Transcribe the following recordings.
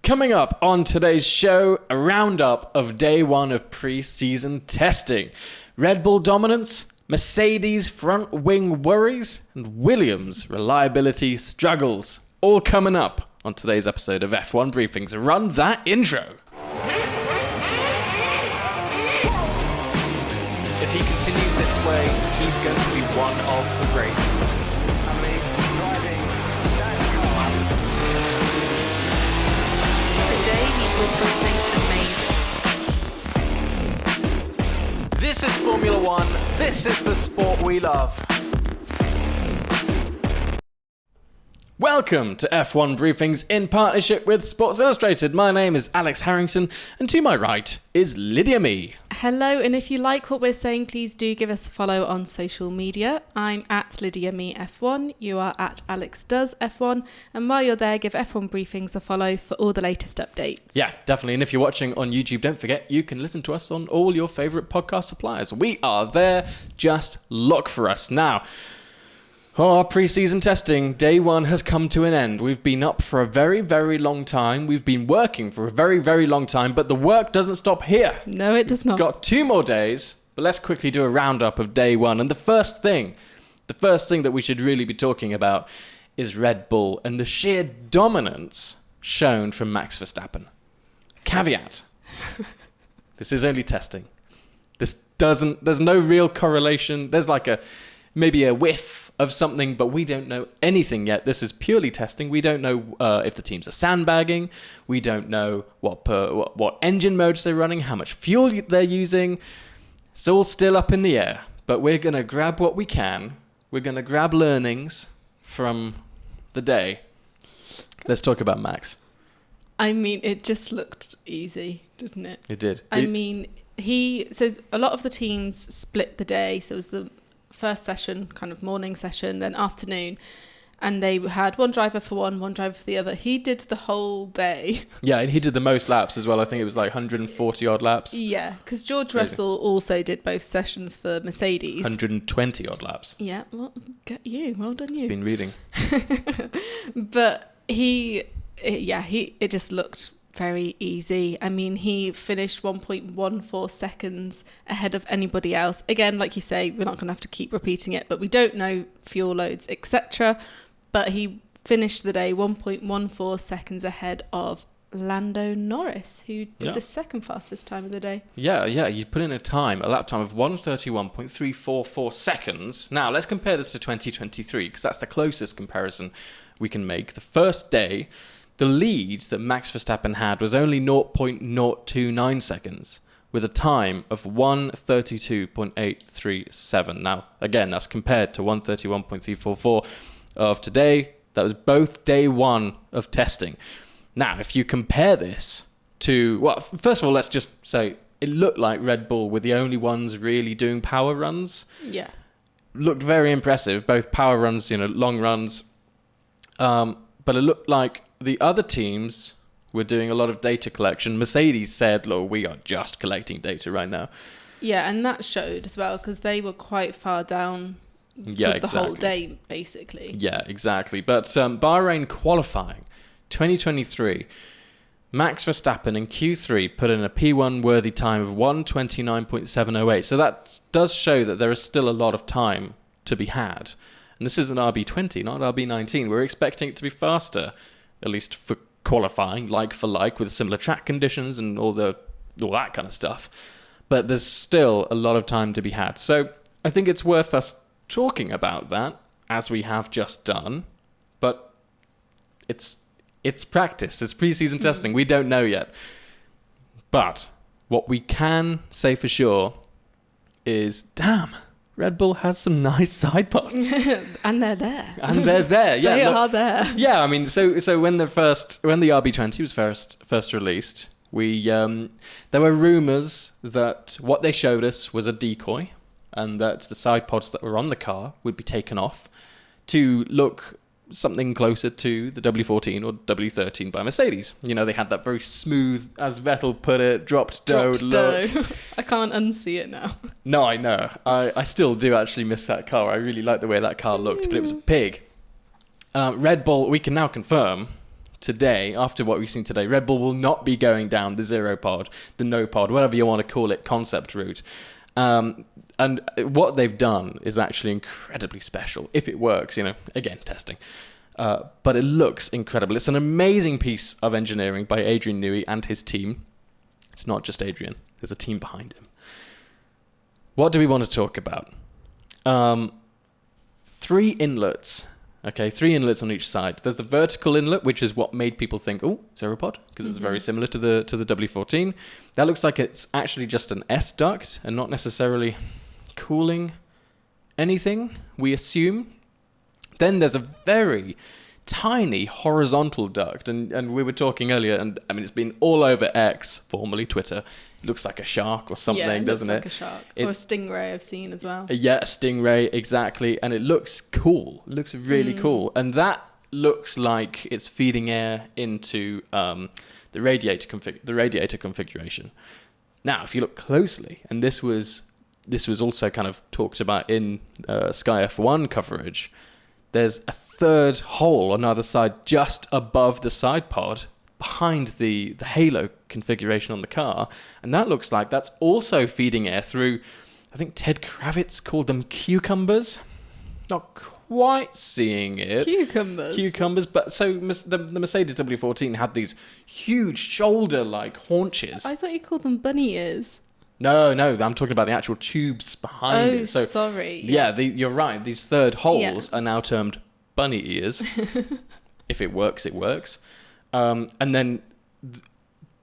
Coming up on today's show, a roundup of day one of pre-season testing. Red Bull dominance, Mercedes front wing worries, and Williams reliability struggles. All coming up on today's episode of F1 Briefings. Run that intro. If he continues this way, he's going to be one of the greats. Today he saw something amazing. This is Formula One. This is the sport we love. Welcome to F1 Briefings in partnership with Sports Illustrated. My name is Alex Harrington, and to my right is Lydia Mee. Hello, and if you like what we're saying, please do give us a follow on social media. I'm at Lydia Mee F1, you are at Alex Does F1, and while you're there, give F1 Briefings a follow for all the latest updates. Yeah, definitely. And if you're watching on YouTube, don't forget you can listen to us on all your favourite podcast suppliers. We are there. Just look for us. Now, our pre-season testing, day one has come to an end. We've been up for a very, very long time. We've been working for a very, very long time, but the work doesn't stop here. No, it does not. We've got 2 more days, but let's quickly do a roundup of day one. And the first thing that we should really be talking about is Red Bull and the sheer dominance shown from Max Verstappen. Caveat. This is only testing. There's no real correlation. There's like maybe a whiff of something, but we don't know anything yet. This is purely testing. We don't know if the teams are sandbagging. We don't know what engine modes they're running, how much fuel they're using. It's all still up in the air, but we're going to grab what we can. We're going to grab learnings from the day. Let's talk about Max. I mean, it just looked easy, didn't it? It did. So a lot of the teams split the day, so it was the first session, kind of morning session, then afternoon, and they had one driver for one driver for the other. He did the whole day. Yeah, and he did the most laps as well. I think it was like 140 odd laps. Yeah, because George Russell also did both sessions for Mercedes. 120 odd laps. Yeah, well, well done you. Been reading. But it just looked very easy. I mean, he finished 1.14 seconds ahead of anybody else. Again, like you say, we're not going to have to keep repeating it, but we don't know fuel loads, etc. But he finished the day 1.14 seconds ahead of Lando Norris, who did the second fastest time of the day. Yeah, you put in a lap time of 1:31.344 seconds. Now, let's compare this to 2023, because that's the closest comparison we can make. The first day, the lead that Max Verstappen had was only 0.029 seconds, with a time of 1:32.837. Now, again, that's compared to 1:31.344 of today. That was both day one of testing. Now, if you compare this to... Well, first of all, let's just say it looked like Red Bull were the only ones really doing power runs. Yeah. Looked very impressive, both power runs, long runs. But it looked like the other teams were doing a lot of data collection. Mercedes said, look, we are just collecting data right now. Yeah, and that showed as well, because they were quite far down for the whole day, basically. Yeah, exactly. But Bahrain qualifying, 2023, Max Verstappen in Q3 put in a P1 worthy time of 1:29.708. So that does show that there is still a lot of time to be had. And this is an RB20, not RB19. We're expecting it to be faster, at least for qualifying, like for like, with similar track conditions and all that kind of stuff. But there's still a lot of time to be had. So I think it's worth us talking about that, as we have just done. But it's practice. It's pre-season testing. We don't know yet. But what we can say for sure is, damn, Red Bull has some nice side pods. And they're there. Yeah, they are there. Yeah, I mean, so when the RB20 was first released, there were rumours that what they showed us was a decoy, and that the side pods that were on the car would be taken off to look something closer to the W14 or W13 by Mercedes. They had that very smooth, as Vettel put it, dropped dough look. I can't unsee it now. No, I know. I still do actually miss that car. I really like the way that car looked, but it was a pig. Red Bull, we can now confirm, today, after what we've seen today, Red Bull will not be going down the zero pod, the no pod, whatever you want to call it, concept route. And what they've done is actually incredibly special. If it works, again, testing. But it looks incredible. It's an amazing piece of engineering by Adrian Newey and his team. It's not just Adrian. There's a team behind him. What do we want to talk about? 3 inlets. Okay, 3 inlets on each side. There's the vertical inlet, which is what made people think, oh, Zeropod, because it's very similar to the W14. That looks like it's actually just an S duct and not necessarily cooling anything, we assume. Then there's a very tiny horizontal duct, and we were talking earlier, and I mean, it's been all over X, formerly Twitter. It looks like a shark or something, doesn't it? Looks like a shark. Or a stingray I've seen as well. Yeah, a stingray, exactly. And it looks cool. It looks really cool. And that looks like it's feeding air into the radiator configuration. Now, if you look closely, and this was also kind of talked about in Sky F1 coverage, there's a third hole on either side just above the side pod behind the halo configuration on the car, and that looks like that's also feeding air through, I think Ted Kravitz called them cucumbers. Not quite seeing it. Cucumbers, but so the Mercedes W14 had these huge shoulder-like haunches. I thought you called them bunny ears. No, I'm talking about the actual tubes behind it. So, sorry. Yeah, you're right. These third holes are now termed bunny ears. If it works, it works. And then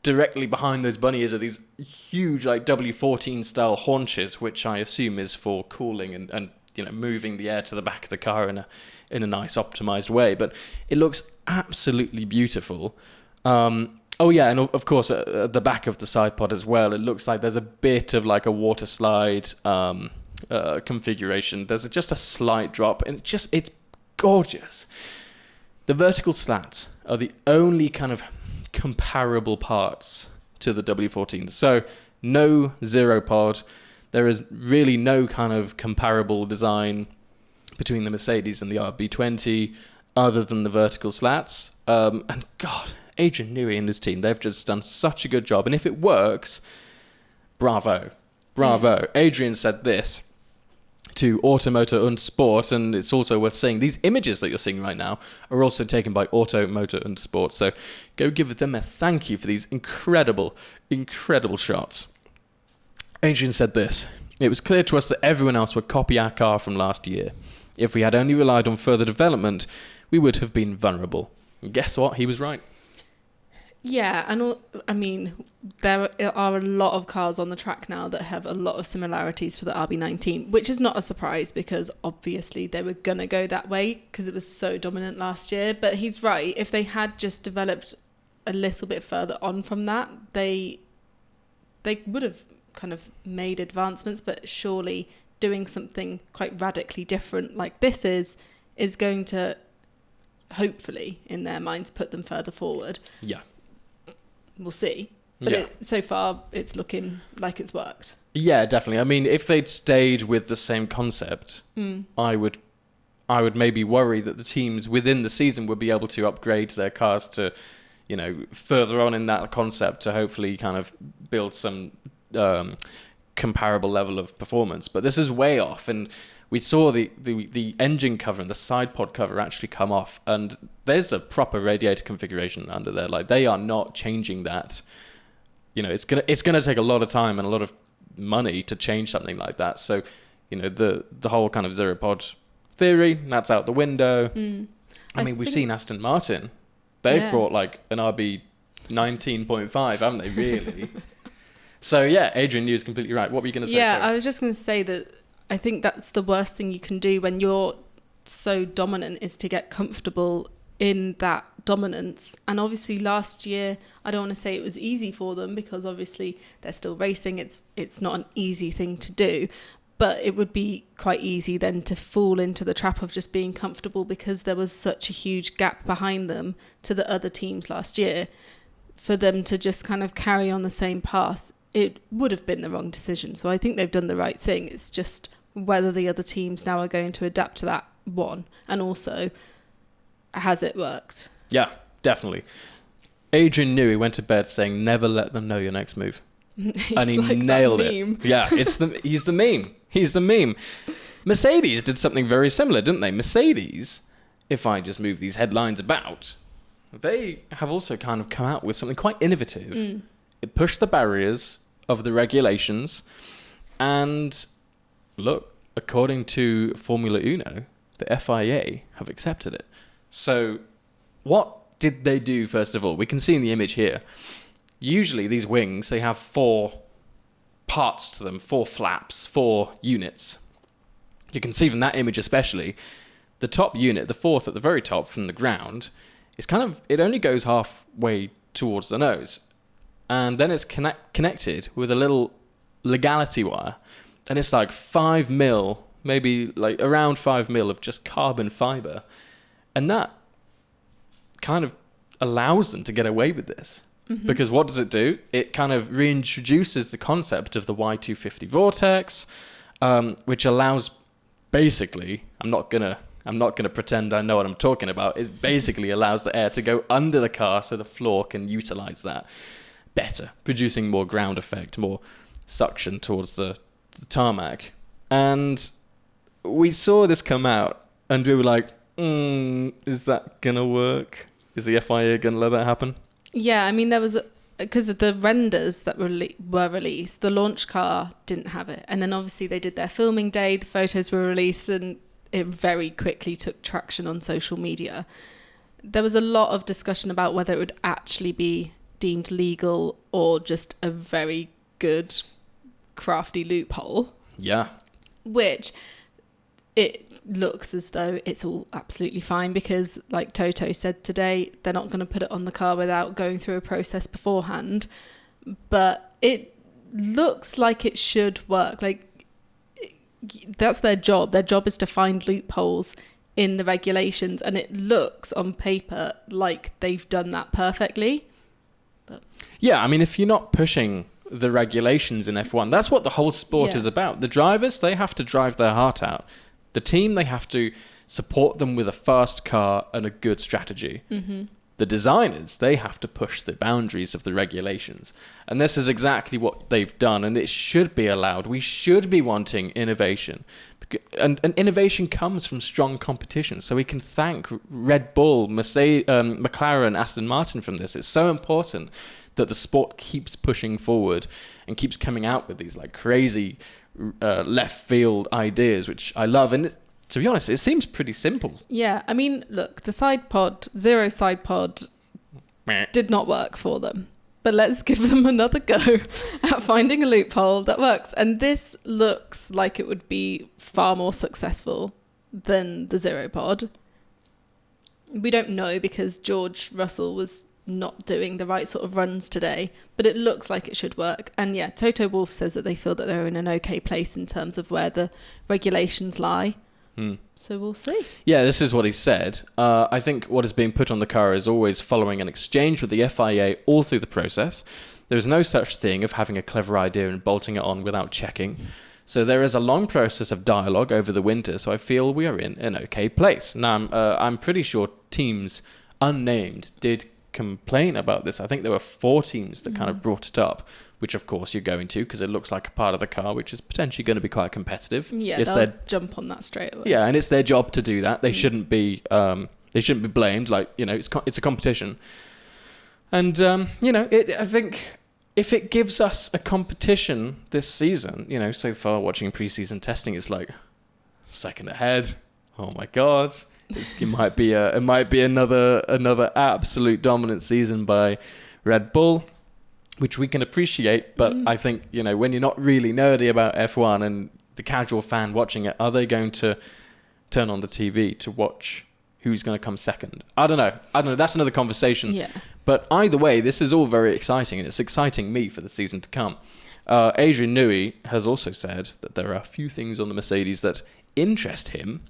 directly behind those bunny ears are these huge, like W14 style haunches, which I assume is for cooling and moving the air to the back of the car in a nice optimized way. But it looks absolutely beautiful. Oh yeah, and of course at the back of the side pod as well, it looks like there's a bit of like a water slide configuration. There's just a slight drop, and it's gorgeous. The vertical slats are the only kind of comparable parts to the W14. So no zero pod. There is really no kind of comparable design between the Mercedes and the RB20 other than the vertical slats. And God, Adrian Newey and his team, they've just done such a good job. And if it works, bravo. Adrian said this to Automotor und Sport, and it's also worth saying these images that you're seeing right now are also taken by Automotor und Sport. So go give them a thank you for these incredible shots. Adrian said this: "It was clear to us that everyone else would copy our car from last year. If we had only relied on further development, we would have been vulnerable." And guess what? He was right. Yeah, and I mean, there are a lot of cars on the track now that have a lot of similarities to the RB19, which is not a surprise because obviously they were going to go that way because it was so dominant last year. But he's right. If they had just developed a little bit further on from that, they would have kind of made advancements, but surely doing something quite radically different like this is going to hopefully, in their minds, put them further forward. Yeah. We'll see. But so far, it's looking like it's worked. Yeah, definitely. I mean, if they'd stayed with the same concept, I would maybe worry that the teams within the season would be able to upgrade their cars to, further on in that concept to hopefully kind of build some comparable level of performance. But this is way off, and we saw the engine cover and the side pod cover actually come off, and there's a proper radiator configuration under there. Like, they are not changing that. It's gonna take a lot of time and a lot of money to change something like that. So, the whole kind of zero pod theory, that's out the window. I mean, we've seen Aston Martin. They've brought like an RB 19.5, haven't they? Really? So yeah, Adrian, you is completely right. What were you going to say? Yeah, I was just going to say that I think that's the worst thing you can do when you're so dominant, is to get comfortable in that dominance. And obviously last year, I don't want to say it was easy for them because obviously they're still racing. It's not an easy thing to do, but it would be quite easy then to fall into the trap of just being comfortable because there was such a huge gap behind them to the other teams last year. For them to just kind of carry on the same path, it would have been the wrong decision. So I think they've done the right thing. It's just whether the other teams now are going to adapt to that one, and also, has it worked? Yeah, definitely. Adrian Newey went to bed saying, "Never let them know your next move," and he like nailed that it. meme. Yeah, he's the meme. He's the meme. Mercedes did something very similar, didn't they? Mercedes, if I just move these headlines about, they have also kind of come out with something quite innovative. It pushed the barriers of the regulations, and look, according to Formula Uno, the FIA have accepted it. So what did they do, first of all? We can see in the image here, usually these wings, they have 4 parts to them, 4 flaps, 4 units. You can see from that image especially, the top unit, the 4th at the very top from the ground, is kind of, it only goes halfway towards the nose. And then it's connected with a little legality wire. And it's like 5 mil, maybe like around 5 mil of just carbon fiber. And that kind of allows them to get away with this. Because what does it do? It kind of reintroduces the concept of the Y250 vortex, which allows, basically, I'm not gonna pretend I know what I'm talking about. It basically allows the air to go under the car so the floor can utilize that better, producing more ground effect, more suction towards the tarmac. And we saw this come out and we were like, is that gonna work? Is the FIA gonna let that happen? Yeah, I mean, there was, because of the renders that were released, the launch car didn't have it. And then obviously they did their filming day, the photos were released, and it very quickly took traction on social media. There was a lot of discussion about whether it would actually be deemed legal or just a very good, crafty loophole. Yeah. Which it looks as though it's all absolutely fine because, like Toto said today, they're not going to put it on the car without going through a process beforehand. But it looks like it should work. Like, that's their job. Their job is to find loopholes in the regulations, and it looks on paper like they've done that perfectly. But yeah, I mean, if you're not pushing the regulations in F1, that's what the whole sport is about. The drivers, they have to drive their heart out. The team, they have to support them with a fast car and a good strategy. The designers, they have to push the boundaries of the regulations. And this is exactly what they've done, and it should be allowed. We should be wanting innovation. And innovation comes from strong competition. So we can thank Red Bull, McLaren, Aston Martin from this. It's so important that the sport keeps pushing forward and keeps coming out with these like crazy left field ideas, which I love. And to be honest, it seems pretty simple. yeah, I mean, look, the zero side pod did not work for them. But let's give them another go at finding a loophole that works. And this looks like it would be far more successful than the zero pod. We don't know because George Russell was not doing the right sort of runs today, but it looks like it should work. And yeah, Toto Wolff says that they feel that they're in an okay place in terms of where the regulations lie. So we'll see. Yeah, this is what he said. I think what is being put on the car is always following an exchange with the FIA all through the process. There is no such thing of having a clever idea and bolting it on without checking. So there is a long process of dialogue over the winter, so I feel we are in an okay place. Now, I'm pretty sure teams unnamed did complain about this. I think there were 4 teams that kind of brought it up, which of course you're going to because it looks like a part of the car which is potentially going to be quite competitive. Yeah, they'll jump on that straight away. Yeah, and it's their job to do that. They shouldn't be blamed. Like, you know, it's a competition. And I think if it gives us a competition this season, you know, so far watching pre-season testing, it's like second ahead. Oh my god. It might be another absolute dominant season by Red Bull, which we can appreciate. But I think, you know, when you're not really nerdy about F1 and the casual fan watching it, are they going to turn on the TV to watch who's going to come second? I don't know. That's another conversation. Yeah. But either way, this is all very exciting, and it's exciting me for the season to come. Adrian Newey has also said that there are a few things on the Mercedes that interest him.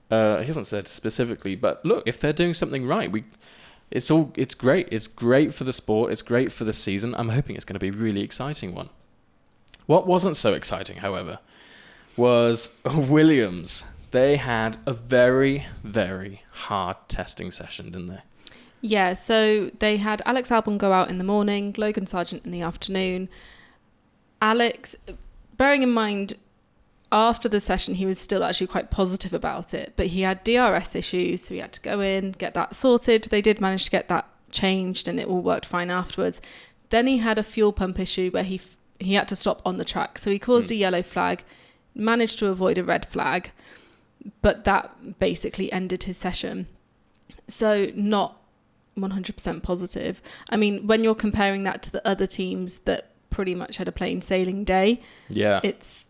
He hasn't said specifically, but look, if they're doing something right, it's great. It's great for the sport. It's great for the season. I'm hoping it's going to be a really exciting one. What wasn't so exciting, however, was Williams. They had a very, very hard testing session, didn't they? Yeah, so they had Alex Albon go out in the morning, Logan Sargeant in the afternoon. Alex, bearing in mind, after the session, he was still actually quite positive about it, but he had DRS issues, so he had to go in, get that sorted. They did manage to get that changed, and it all worked fine afterwards. Then he had a fuel pump issue where he had to stop on the track, so he caused a yellow flag, managed to avoid a red flag, but that basically ended his session. So not 100% positive. I mean, when you're comparing that to the other teams that pretty much had a plain sailing day, it's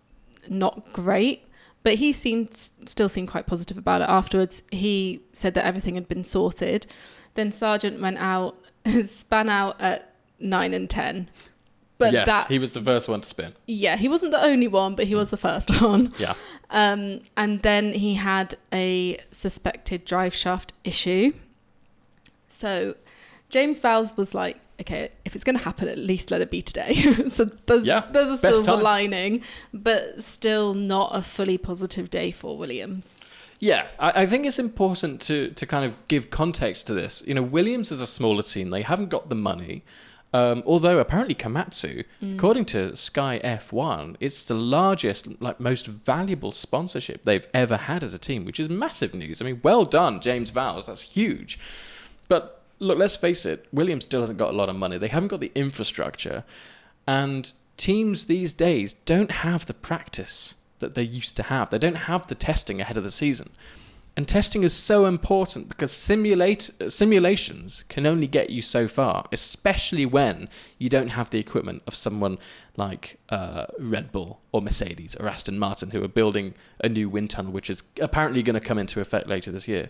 not great. But he still seemed quite positive about it afterwards. He said that everything had been sorted. Then Sargeant went out, span out at 9 and 10. But yes, he was the first one to spin. Yeah, he wasn't the only one, but he was the first one. Yeah. And then he had a suspected drive shaft issue. So James Vowles was like, okay, if it's going to happen, at least let it be today. So there's a silver lining, but still not a fully positive day for Williams. Yeah, I think it's important to kind of give context to this. You know, Williams is a smaller team. They haven't got the money. Although apparently Komatsu, according to Sky F1, it's the largest, most valuable sponsorship they've ever had as a team, which is massive news. I mean, well done, James Vowles. That's huge. But look, let's face it, Williams still hasn't got a lot of money. They haven't got the infrastructure. And teams these days don't have the practice that they used to have. They don't have the testing ahead of the season. And testing is so important because simulations can only get you so far, especially when you don't have the equipment of someone like Red Bull or Mercedes or Aston Martin, who are building a new wind tunnel, which is apparently going to come into effect later this year.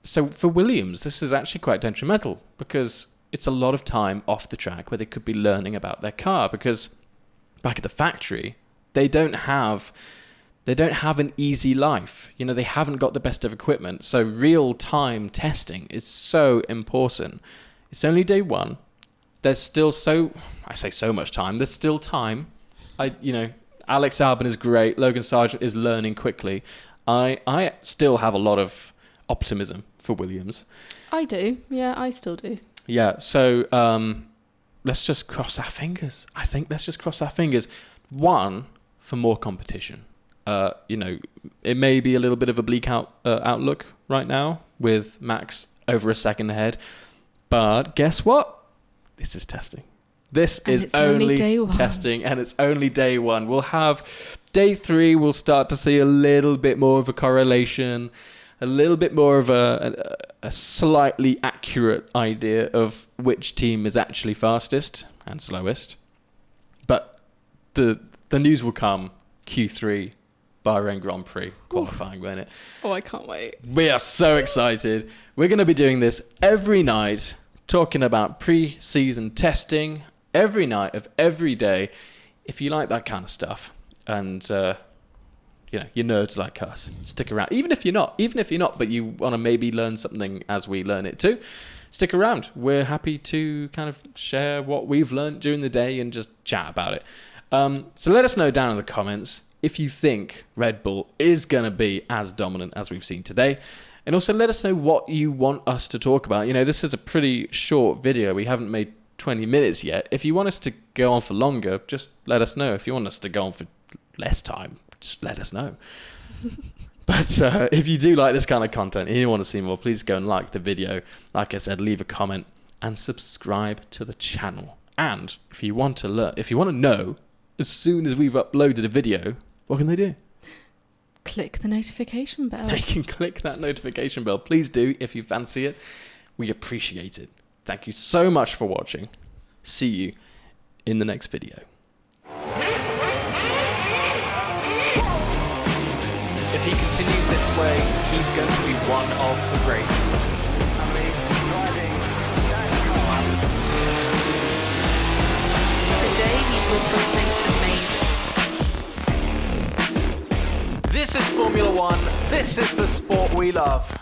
So for Williams, this is actually quite detrimental because it's a lot of time off the track where they could be learning about their car, because back at the factory, they don't have an easy life. You know, they haven't got the best of equipment. So real-time testing is so important. It's only day one. There's still so much time. There's still time. Alex Albon is great. Logan Sargeant is learning quickly. I still have a lot of optimism for Williams. I do. Yeah, I still do. Yeah, so let's just cross our fingers. I think let's just cross our fingers. One, for more competition. It may be a little bit of a bleak outlook right now with Max over a second ahead. But guess what? This is testing. This is only testing, and it's only day one. We'll have day 3. We'll start to see a little bit more of a correlation, a little bit more of a slightly accurate idea of which team is actually fastest and slowest. But the news will come Q3. Bahrain Grand Prix qualifying, won't it? Oh, I can't wait. We are so excited. We're going to be doing this every night, talking about pre-season testing every night of every day. If you like that kind of stuff and, you're nerds like us, stick around. Even if you're not, but you want to maybe learn something as we learn it too, stick around. We're happy to kind of share what we've learned during the day and just chat about it. So let us know down in the comments if you think Red Bull is going to be as dominant as we've seen today. And also let us know what you want us to talk about. You know, this is a pretty short video. We haven't made 20 minutes yet. If you want us to go on for longer, just let us know. If you want us to go on for less time, just let us know. But if you do like this kind of content and you want to see more, please go and like the video. Like I said, leave a comment and subscribe to the channel. And if you want to know as soon as we've uploaded a video, what can they do? Click the notification bell. They can click that notification bell. Please do if you fancy it. We appreciate it. Thank you so much for watching. See you in the next video. If he continues this way, he's going to be one of the greats. Today he saw something amazing. This is Formula One. This is the sport we love.